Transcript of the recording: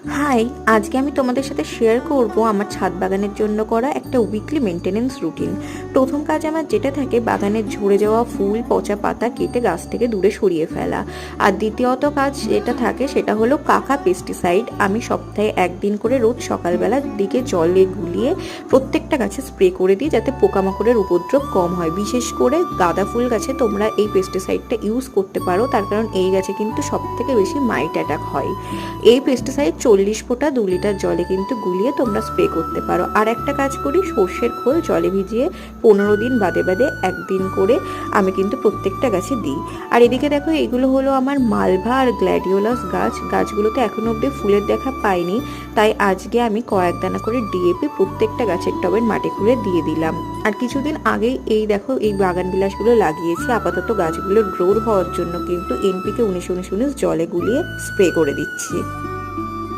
High, আজকে আমি তোমাদের সাথে শেয়ার করব আমার ছাদ বাগানের জন্য করা একটা উইকলি মেনটেনেন্স রুটিন। প্রথম কাজ আমার যেটা থাকে, বাগানের ঝরে যাওয়া ফুল পচা পাতা কেটে গাছ থেকে দূরে সরিয়ে ফেলা। আর দ্বিতীয়ত কাজ যেটা থাকে সেটা হলো কাকা পেস্টিসাইড। আমি সপ্তাহে একদিন করে রোজ সকালবেলার দিকে জলে গুলিয়ে প্রত্যেকটা গাছে স্প্রে করে দিই, যাতে পোকামাকড়ের উপদ্রব কম হয়। বিশেষ করে গাঁদা ফুল গাছে তোমরা এই পেস্টিসাইডটা ইউজ করতে পারো, তার কারণ এই গাছে কিন্তু সব থেকে বেশি মাইট অ্যাটাক হয়। এই পেস্টিসাইড 40 ফোঁটা 2 লিটার জলে কিন্তু গুলিয়ে তোমরা স্প্রে করতে পারো। আর একটা কাজ করি, সর্ষের খোল জলে ভিজিয়ে 15 দিন বাদে বাদে একদিন করে আমি কিন্তু প্রত্যেকটা গাছে দিই। আর এদিকে দেখো, এগুলো হলো আমার মালভা আর গ্ল্যাডিওলাস গাছ। গাছগুলোতে এখনো অব্দি ফুলের দেখা পাইনি, তাই আজকে আমি কয়েক দানা করে ডিএপি প্রত্যেকটা গাছের টবের মাটি খুঁড়ে দিয়ে দিলাম। আর কিছুদিন আগেই এই দেখো এই বাগান বিলাসগুলো লাগিয়েছি। আপাতত গাছগুলোর গ্রোথ হওয়ার জন্য কিন্তু এনপিকে 19-19-19 জলে গুলিয়ে স্প্রে করে দিচ্ছি।